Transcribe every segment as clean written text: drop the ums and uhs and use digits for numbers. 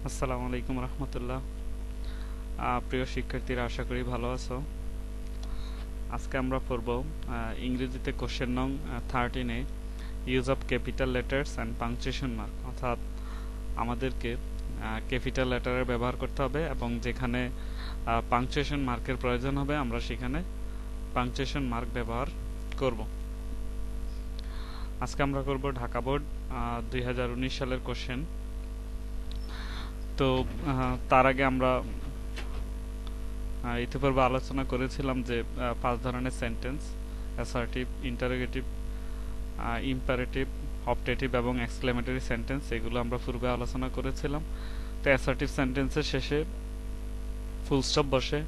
আসসালামু আলাইকুম রহমতুল্লাহ। প্রিয় শিক্ষার্থীরা, আশা করি ভালো আছো। আজকে আমরা পড়ব ইংরেজিতে কোশ্চেন নং 13-এ use of capital letters and punctuation mark, অর্থাৎ আমাদেরকে ক্যাপিটাল লেটারের ব্যবহার করতে হবে এবং যেখানে পাংচুয়েশন মার্কের প্রয়োজন হবে আমরা সেখানে পাংচুয়েশন মার্ক ব্যবহার করব। আজকে আমরা করব ঢাকা বোর্ড 2019 সালের কোশ্চেন। তো তার আগে আমরা ইতিপূর্বে আলোচনা করেছিলাম যে 5 ধরনের sentence: assertive, interrogative, imperative, optative এবং এক্সক্লেমেটরি সেন্টেন্স, এগুলো আমরা পূর্বে আলোচনা করেছিলাম। তো অ্যাসার্টিভ সেন্টেন্সের শেষে ফুল স্টপ বসে,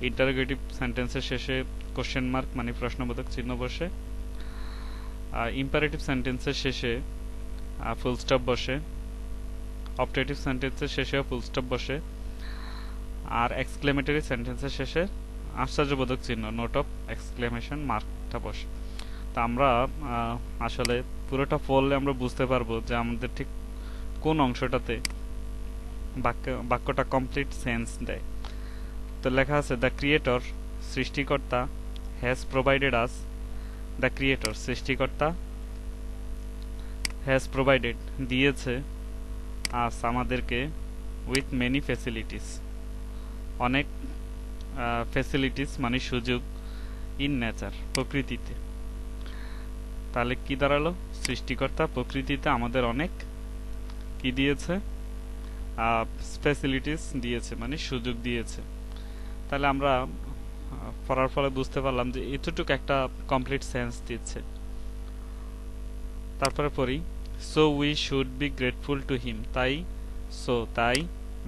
ইন্টারোগেটিভ সেন্টেন্সের শেষে কোশ্চেন মার্ক মানে প্রশ্নবোধক চিহ্ন বসে, ইম্পারেটিভ সেন্টেন্সের শেষে ফুল স্টপ বসে, অপটেটিভ সেন্টেন্সের শেষেও ফুল স্টপ বসে, আর এক্সক্লেমেটরি সেন্টেন্সের শেষে আশ্চর্যবোধক চিহ্ন নোট অফ এক্সক্লেমেশন মার্কটা বসে। তা আমরা আসলে পুরোটা পড়লে আমরা বুঝতে পারবো যে আমাদের ঠিক কোন অংশটাতে বাক্যটা কমপ্লিট সেন্স দেয়। তো লেখা আছে দ্য ক্রিয়েটর, সৃষ্টিকর্তা, has provided us, the creator সৃষ্টিকর্তা, হ্যাজ প্রোভাইডেড দিয়েছে, আস আমাদেরকে, উইথ মেনি ফ্যাসিলিটিস অনেক ফ্যাসিলিটিস মানে সুযোগ, ইন নেচার প্রকৃতিতে। তাহলে কি দাঁড়ালো? সৃষ্টিকর্তা প্রকৃতিতে আমাদের অনেক কি দিয়েছে? ফ্যাসিলিটিস দিয়েছে মানে সুযোগ দিয়েছে। তাহলে আমরা পড়ার ফলে বুঝতে পারলাম যে এতটুকু একটা কমপ্লিট সেন্স দিচ্ছে। তারপরে পড়ি, so we should be grateful to হিম, তাই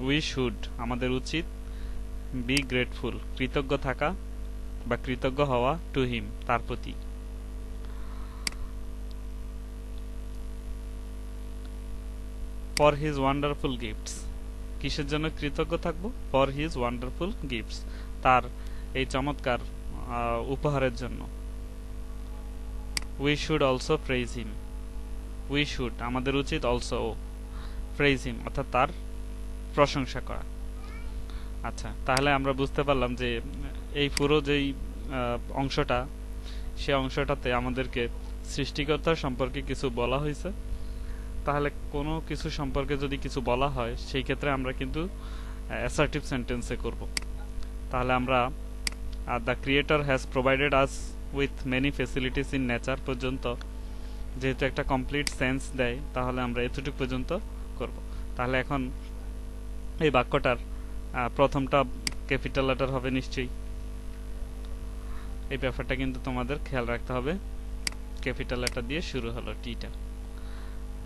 উই শুড আমাদের উচিত, বি গ্রেটফুল কৃতজ্ঞ থাকা বা কৃতজ্ঞ হওয়া, টু হিম তার প্রতি। ফর হিজ ওয়ান্ডারফুল গিফটস, কিসের জন্য কৃতজ্ঞ থাকবো? ফর হিজ ওয়ান্ডারফুল গিফটস, তার এই চমৎকার উপহারের জন্য। We should also praise him, we should আমাদের উচিত, অলসো প্রেইজ হিম অর্থাৎ তার প্রশংসা করা। আচ্ছা, তাহলে আমরা বুঝতে পারলাম যে এই পুরো যেই অংশটা, সে অংশটাতে আমাদেরকে সৃষ্টিকর্তার সম্পর্কে কিছু বলা হয়েছে। তাহলে কোনো কিছু সম্পর্কে যদি কিছু বলা হয় সেই ক্ষেত্রে আমরা কিন্তু অ্যাসার্টিভ সেন্টেন্সে করব। তাহলে আমরা the creator has provided us with many facilities in nature পর্যন্ত যেহেতু একটা কমপ্লিট সেন্স দেয়, তাহলে আমরা এতটুকু পর্যন্ত করব। তাহলে এখন এই বাক্যটার প্রথমটা ক্যাপিটাল লেটার হবে নিশ্চয়ই, এই ব্যাপারটা কিন্তু তোমাদের খেয়াল রাখতে হবে। ক্যাপিটাল লেটার দিয়ে শুরু হলো টিটা।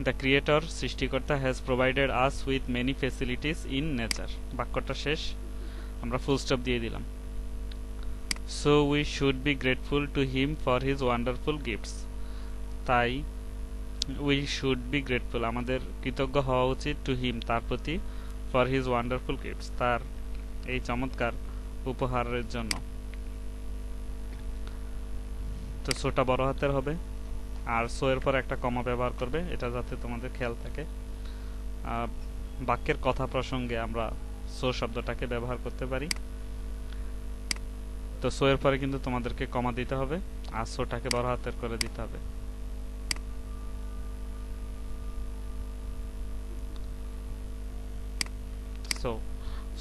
দ্য ক্রিয়েটর সৃষ্টিকর্তা has provided us with many facilities in nature, বাক্যটা শেষ, আমরা ফুল স্টপ দিয়ে দিলাম। So we should be grateful to him for his wonderful gifts, তাই উই শুড বি গ্রেটফুল আমাদের কৃতজ্ঞ হওয়া উচিত, টু হিম তার প্রতি, ফর হিজ ওয়ান্ডারফুল গিফটস তার এই চমৎকার উপহারের জন্য। তো সোটা বড় হাতের হবে আর সো এর পর একটা কমা ব্যবহার করবে, এটা যাতে তোমাদের খেয়াল থাকে। বাক্যের কথা প্রসঙ্গে আমরা সো শব্দটাকে ব্যবহার করতে পারি। তো সো এর পরে কিন্তু তোমাদেরকে কমা দিতে হবে আর সোটাকে বড় হাতের করে দিতে হবে।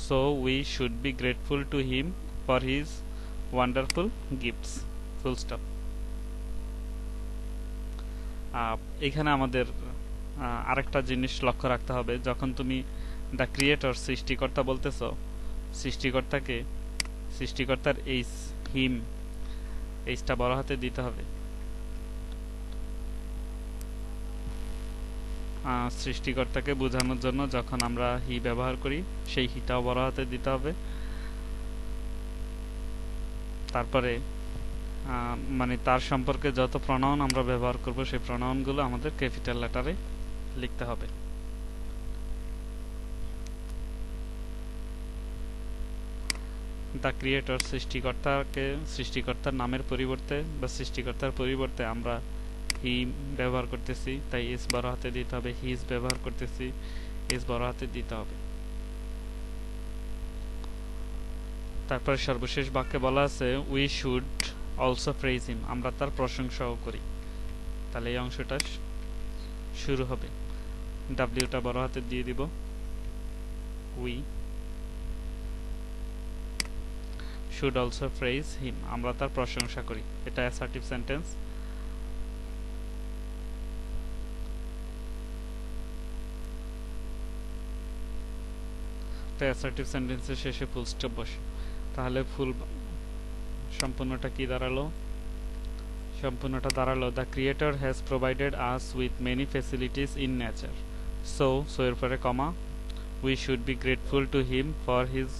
So we should be grateful to him for his wonderful gifts, full stop। এখানে আমাদের আরেকটা জিনিস লক্ষ্য রাখতে হবে, যখন তুমি দ্য ক্রিয়েটর সৃষ্টিকর্তা বলতেছো, সৃষ্টিকর্তার এইচ, হিম, এইচটা বড় হাতে দিতে হবে। সৃষ্টিকর্তাকে বোঝানোর জন্য যখন আমরা হি ব্যবহার করি সেই হিটাও বড় হাতে দিতে হবে। তারপরে মানে তার সম্পর্কে যত প্রনাউন আমরা ব্যবহার করব সেই প্রনাউনগুলো আমাদের ক্যাপিটাল লেটারে লিখতে হবে। দ্য ক্রিয়েটর সৃষ্টিকর্তার নামের পরিবর্তে বা সৃষ্টিকর্তার পরিবর্তে আমরা হি ব্যবহার করতেছি, তাই এস বড় হাতে দিতে হবে। হিজ ব্যবহার করতেছি, এস বড় হাতে দিতে হবে। তারপর সর্বশেষ বাক্যে বলা আছে উই শুড অলসো প্রেজ হিম, আমরা তার প্রশংসাও করি। তাহলে এই অংশটা শুরু হবে, ডাব্লিউটা বড় হাতে দিয়ে দিব, উই শুড অলসো প্রেজ হিম, আমরা তার প্রশংসা করি। এটা অ্যাসার্টিভ সেন্টেন্স। অ্যাসার্টিভ সেন্টেন্সের শেষে ফুল স্টপ বসে। তাহলে সম্পূর্ণটা কি দাঁড়ালো? সম্পূর্ণটা দাঁড়ালো the creator has provided us with many facilities in nature, so এর পরে comma, we should be grateful to him for his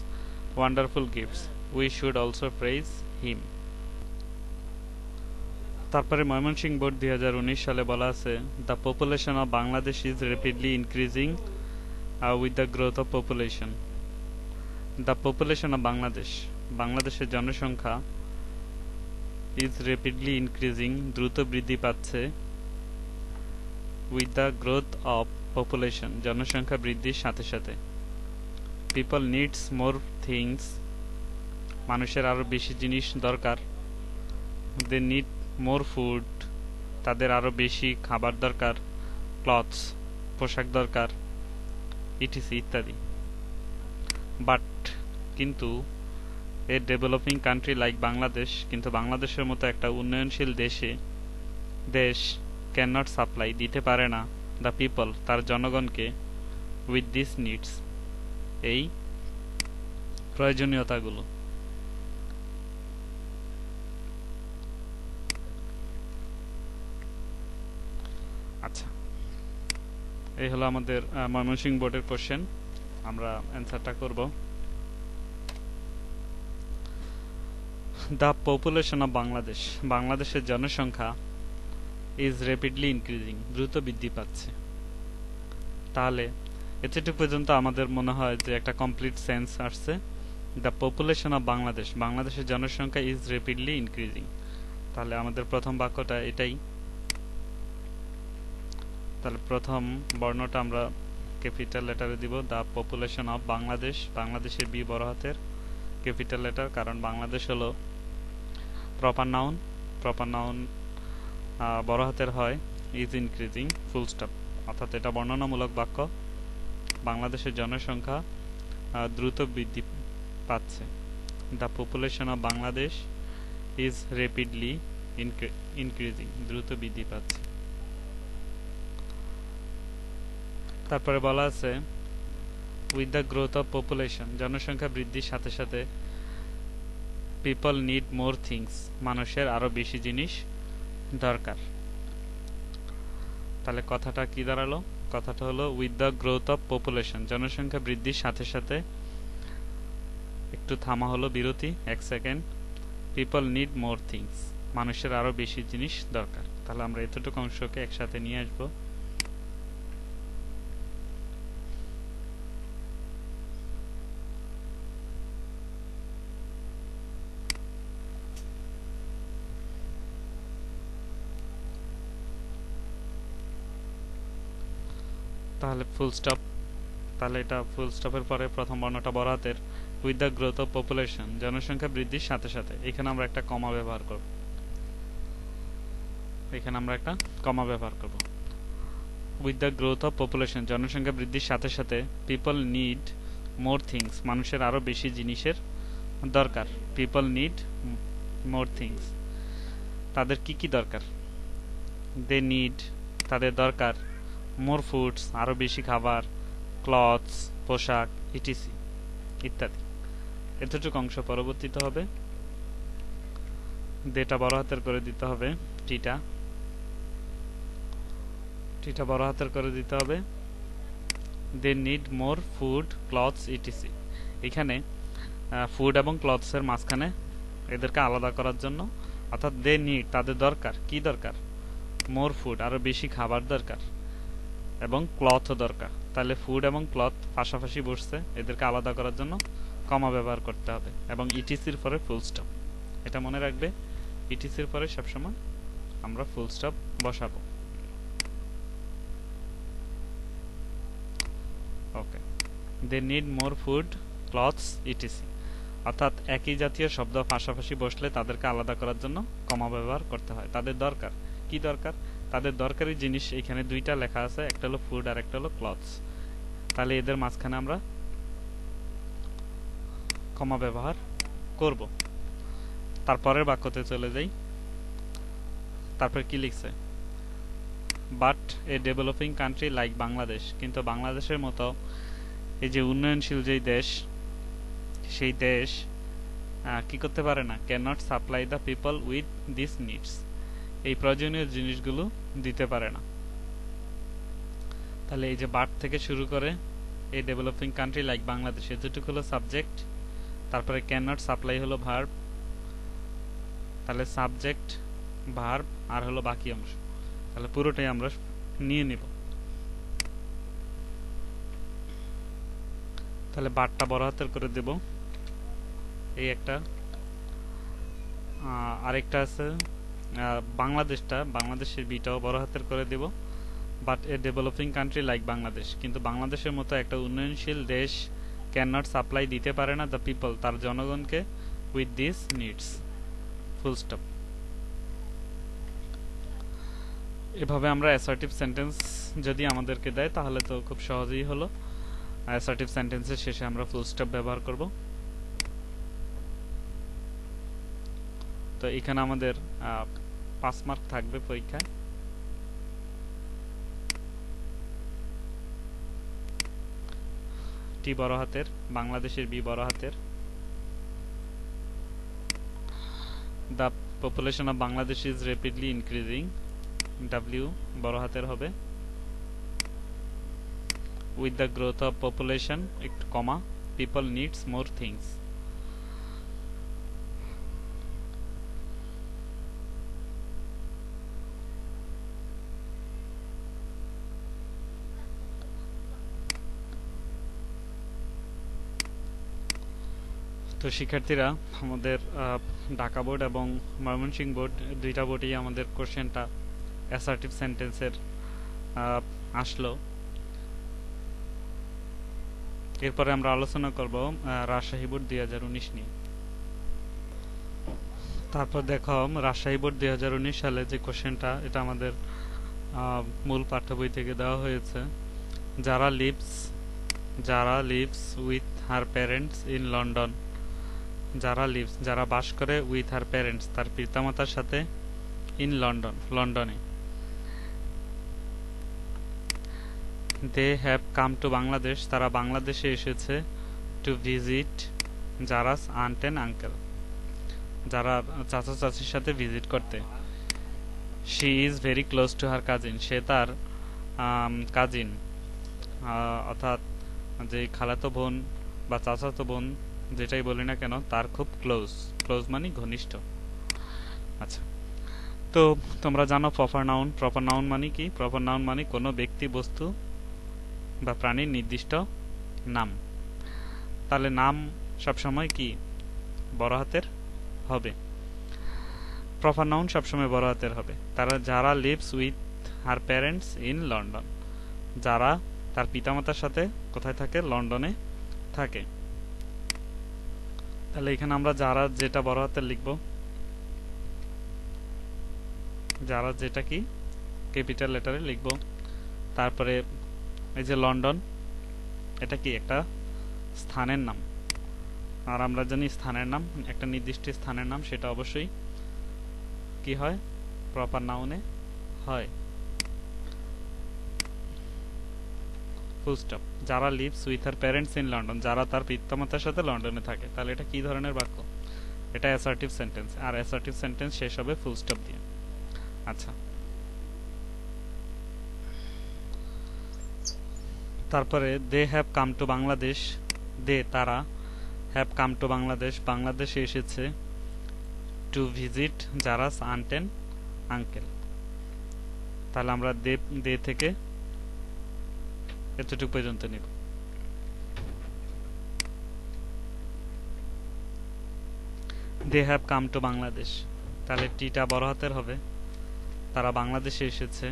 wonderful gifts, we should also praise him. তারপরে ময়মনসিংহ বোর্ড 2019 সালে বলা আছে the population of Bangladesh is rapidly increasing with the growth of population. The population of Bangladesh, বাংলাদেশের জনসংখ্যা is rapidly increasing, দ্রুত বৃদ্ধি পাচ্ছে, with the growth of population, জনসংখ্যা বৃদ্ধির সাথে সাথে। পিপল নিডস মোর থিংস, মানুষের আরো বেশি জিনিস দরকার। দে নিড মোর ফুড, তাদের আরো বেশি খাবার দরকার। ক্লথস, পোশাক দরকার, ইটিসি ইত্যাদি। বাট, কিন্তু এ ডেভেলপিং কান্ট্রি লাইক বাংলাদেশ, কিন্তু বাংলাদেশের মতো একটা উন্নয়নশীল দেশ ক্যান নট সাপ্লাই, দিতে পারে না, দ্য পিপল, তার জনগণকে, উইথ দিস নিডস, এই প্রয়োজনীয়তাগুলো। আচ্ছা, এই হলো আমাদের ময়মনসিংহ বোর্ডের কোশ্চেন। আমরা অ্যান্সারটা করব। দ্য পপুলেশন অফ বাংলাদেশ, বাংলাদেশের জনসংখ্যা ইজ র্যাপিডলি ইনক্রিজিং, দ্রুত বৃদ্ধি পাচ্ছে। তাহলে এতটুকু পর্যন্ত আমাদের মনে হয় যে একটা কমপ্লিট সেন্স আসছে। দ্য পপুলেশন অফ বাংলাদেশ, বাংলাদেশের জনসংখ্যা ইজ র্যাপিডলি ইনক্রিজিং। তাহলে আমাদের প্রথম বাক্যটা এটাই। তাহলে প্রথম বর্ণটা আমরা ক্যাপিটাল লেটারে দিব, দ্য পপুলেশন অফ বাংলাদেশ, বাংলাদেশের বি বড় হাতের, ক্যাপিটাল লেটার, কারণ বাংলাদেশ হলো প্রপার নাউন বড় হাতের হয়, ইজ ইনক্রিজিং ফুল স্টপ, অর্থাৎ এটা বর্ণনামূলক বাক্য। বাংলাদেশের জনসংখ্যা দ্রুত বৃদ্ধি পাচ্ছে। The population of Bangladesh is rapidly increasing, দ্রুত বৃদ্ধি পাচ্ছে। তারপরে বলা আছে with the growth of population, জনসংখ্যা বৃদ্ধির সাথে সাথে, পিপল নিড মোর থিংস, মানুষের আরো বেশি জিনিস দরকার। তাহলে কথাটা কি দাঁড়ালো? কথাটা হলো with the growth of population, জনসংখ্যা বৃদ্ধির সাথে সাথে, একটু থামা হলো, বিরতি 1 second, people need more things, মানুষের আরো বেশি জিনিস দরকার। তাহলে আমরা এতটুকু অংশকে একসাথে নিয়ে আসবো। তাহলে ফুল স্টপ, তাহলে এটা ফুল স্টপের পরে প্রথম বর্ণটা বড় হাতের, with the growth of population, জনসংখ্যা বৃদ্ধির সাথে সাথে। এখানে আমরা একটা কমা ব্যবহার করব, with the growth of population, জনসংখ্যা বৃদ্ধির সাথে সাথে, পিপল নিড মোর থিংস, মানুষের আরো বেশি জিনিসের দরকার। পিপল নিড মোর থিংস, তাদের কি কি দরকার? দে নিড, তাদের দরকার, মোর ফুডস, আরো বেশি খাবার, ক্লথস, পোশাক, ইটিসি ইত্যাদি। এতটুকু অংশ পরবর্তীতে হবে। দেটা বড় হাতের করে দিতে হবে, টিটা বড় হাতের করে দিতে হবে। They need more food, clothes, etc. এখানে ফুড এবং ক্লথস এর মাঝখানে এদেরকে আলাদা করার জন্য, অর্থাৎ দে নিড, তাদের দরকার, কি দরকার? মোর ফুড, আরো বেশি খাবার দরকার, এবং ক্লথও দরকার। তাহলে ফুড এবং ক্লথ পাশাপাশি বসছে, এদেরকে আলাদা করার জন্য কমা ব্যবহার করতে হবে, এবং ইটিসির পরে ফুল স্টপ। এটা মনে রাখবে, ইটিসির পরে সবসময় আমরা ফুল স্টপ বসাবো। Okay, they need more food, clothes, ETC. অর্থাৎ একই জাতীয় শব্দ পাশাপাশি বসলে তাদেরকে আলাদা করার জন্য কমা ব্যবহার করতে হয়। তাদের দরকার কি দরকার? তাদের দরকারি জিনিস এখানে দুইটা লেখা আছে, একটা হলো ফুড আর একটা হলো ক্লথস। তাহলে এদের মাঝখানে আমরা কমা ব্যবহার করব। তারপরের বাক্যতে চলে যাই। তারপর কি লিখছে? But a developing country like Bangladesh, কিন্তু বাংলাদেশের মতো এই যে উন্নয়নশীল যেই দেশ, সেই দেশ কি করতে পারে না? Can not supply the people with this needs, এই প্রয়োজনীয় জিনিসগুলো দিতে পারে না। তাহলে এই যে বাট থেকে শুরু করে এই ডেভেলপিং কান্ট্রি লাইক বাংলাদেশ, এতটুকু হলো সাবজেক্ট, তারপরে ক্যান নট সাপ্লাই হলো ভার্ব, তাহলে সাবজেক্ট ভার্ব আর হলো বাকি অংশ। তাহলে পুরোটাই আমরা নিয়ে নিব। তাহলে বাটটা বড় হাতের করে দেব, এই একটা। আরেকটা আছে বাংলাদেশের বিটাও বড় হাতের করে দেব। But a developing country like Bangladesh, কিন্তু বাংলাদেশের মতো একটা উন্নয়নশীল দেশ ক্যান নট সাপ্লাই দিতে পারে না দ্য পিপল, তার জনগণকে, with this needs, full stop. এভাবে আমরা অ্যাসার্টিভ সেন্টেন্স যদি আমাদেরকে দেয় তাহলে তো খুব সহজেই হলো। অ্যাসার্টিভ সেন্টেন্সের শেষে আমরা ফুল স্টপ ব্যবহার করব। তো এখানে আমাদের 5 মার্ক থাকবে পরীক্ষায়। টি বড় হাতের, বাংলাদেশের বি বড় হাতের। The population of Bangladesh is rapidly increasing, W বড় হাতের হবে। With the growth of population একটু কমা পিপল নিডস মোর থিংস। তো শিক্ষার্থীরা, আমাদের ঢাকা বোর্ড এবং ময়মনসিংহ বোর্ড দুইটা বোর্ডেই আমাদের কোশ্চেনটা অ্যাসার্টিভ সেন্টেন্সের আসলো। এরপরে আমরা আলোচনা করব রাজশাহী বোর্ড 2019 নিয়ে। তারপর দেখো রাজশাহী বোর্ড 2019 সালে যে কোশ্চেনটা, এটা আমাদের মূল পাঠ্য বই থেকে দেওয়া হয়েছে। যারা lives with her parents in London, যারা বাস করে উইথ হার প্যারেন্টস, তার পিতামাতার সাথে, ইন লন্ডনে। They have come to Bangladesh, তারা বাংলাদেশে এসেছে, to visit Zara's aunt and uncle, যারা চাচা চাচির সাথে ভিজিট করতে। She is very close to her cousin, সে তার কাজিন অর্থাৎ যে খালাতো বোন বা চাচাতো বোন যেটাই বলি না কেন, তার খুব ক্লোজ মানে ঘনিষ্ঠ। আচ্ছা, তো তোমরা জানো প্রপার নাউন মানে কি? প্রপার নাউন মানে কোনো ব্যক্তি, বস্তু বা প্রাণীর নির্দিষ্ট নাম। তাহলে নাম সবসময় কি বড় হাতের হবে, প্রপার নাউন সবসময় বড় হাতের হবে। তারা যারা lives with her parents in London, যারা তার পিতামাতার সাথে কোথায় থাকে? লন্ডনে থাকে। তাহলে এখানে আমরা যারা যেটা বড় হাতের লিখব, যারা যেটা কি ক্যাপিটাল লেটারে লিখব। তারপরে এই যে লন্ডন, এটা কি একটা স্থানের নাম, আর আমরা জানি স্থানের নাম, একটা নির্দিষ্ট স্থানের নাম, সেটা অবশ্যই কি হয়? প্রপার নাউনে হয়। Full stop. যারা lives with her parents in London, যারা তার পিতামাতার সাথে লন্ডনে থাকে। তাহলে এটা কি ধরনের বাক্য? এটা অ্যাসার্টিভ সেন্টেন্স, আর অ্যাসার্টিভ সেন্টেন্স শেষ হবে ফুল স্টপ দিয়ে। আচ্ছা, তারপরে they have come to Bangladesh, তারা, হ্যাভ কাম টু বাংলাদেশ, বাংলাদেশে এসেছে, to visit Zara's aunt and uncle. তাহলে আমরা দে থেকে এতটুকু পর্যন্ত নিব। They have come to Bangladesh, তাহলে টিটা বড় হাতের হবে, তারা বাংলাদেশে এসেছে।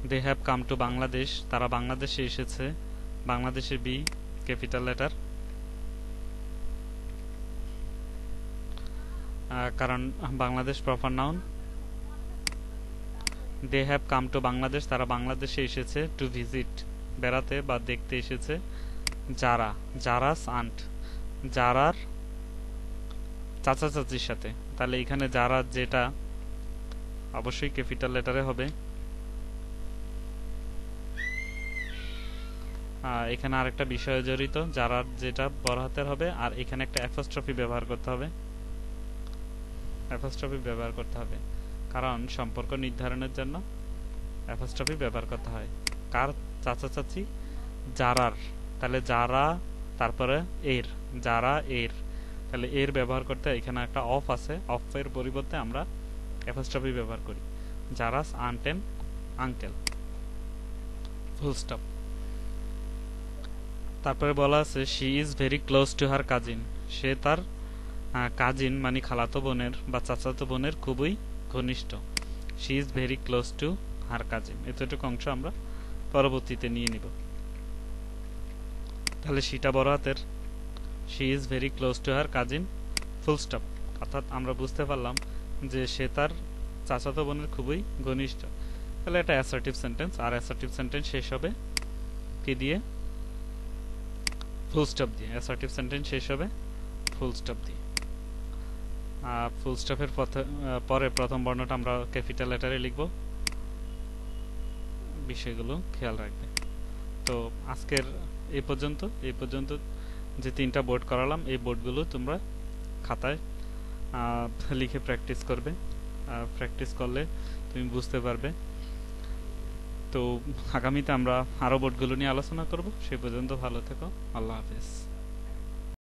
They have come to Bangladesh, তারা বাংলাদেশে এসেছে, বাংলাদেশের বি ক্যাপিটাল লেটার, কারণ Bangladesh proper noun. They have come to Bangladesh, তারা বাংলাদেশে এসেছে। টু ভিজিট, বেড়াতে বা দেখতে এসেছে। যারা, জারাস আন্ট, জারার চাচা চাচির সাথে। তাহলে এখানে যারা যেটা অবশ্যই ক্যাপিটাল লেটারে হবে। এখানে আরেকটা বিষয় জড়িত, যারা যেটা বড় হাতের হবে, আর এখানে একটা অ্যাপোস্ট্রফি ব্যবহার করতে হবে। অ্যাপোস্ট্রফি ব্যবহার করতে হবে কারণ সম্পর্ক নির্ধারণের জন্য অ্যাপোস্ট্রফি ব্যবহার করতে হয়। কার চাচা চাচি? যারার। তাহলে যারা, তারপরে এর, যারা এর। তাহলে এর ব্যবহার করতে এখানে একটা অফ আছে, অফের পরিবর্তে আমরা অ্যাপোস্ট্রফি ব্যবহার করি। Zara's aunt and uncle, full stop. তারপরে বলা আছে she is very close to her cousin, সে তার কাজিন মানে খালাতো বোনের বা চাচাতো বোনের খুবই ঘনিষ্ঠ। She is very close to her cousin, এতটুকু অংশ আমরা পরবর্তীতে নিয়ে নিব। তাহলে সেটা বড় হাতের, she is very close to her cousin, full stop. অর্থাৎ আমরা বুঝতে পারলাম যে সে তার চাচাতো বোনের খুবই ঘনিষ্ঠ। তাহলে এটা অ্যাসার্টিভ সেন্টেন্স, আর অ্যাসার্টিভ সেন্টেন্স শেষ হবে কি দিয়ে? ফুল স্টপ দিয়ে। অ্যাসার্টিভ সেন্টেন্স শেষ হবে ফুল স্টপ দিয়ে। ফুল স্টপের পরে প্রথম বর্ণটা আমরা ক্যাপিটাল লেটারে লিখব, বিষয়গুলো খেয়াল রাখবে। তো আজকের এই পর্যন্ত যে 3টা বোর্ড করালাম, এই বোর্ডগুলো তোমরা খাতায় লিখে প্র্যাকটিস করবে। প্র্যাকটিস করলে তুমি বুঝতে পারবে। তো আগামীতে আমরা আরো বোর্ডগুলো নিয়ে আলোচনা করব। সেই পর্যন্ত ভালো থেকো। আল্লাহ হাফেজ।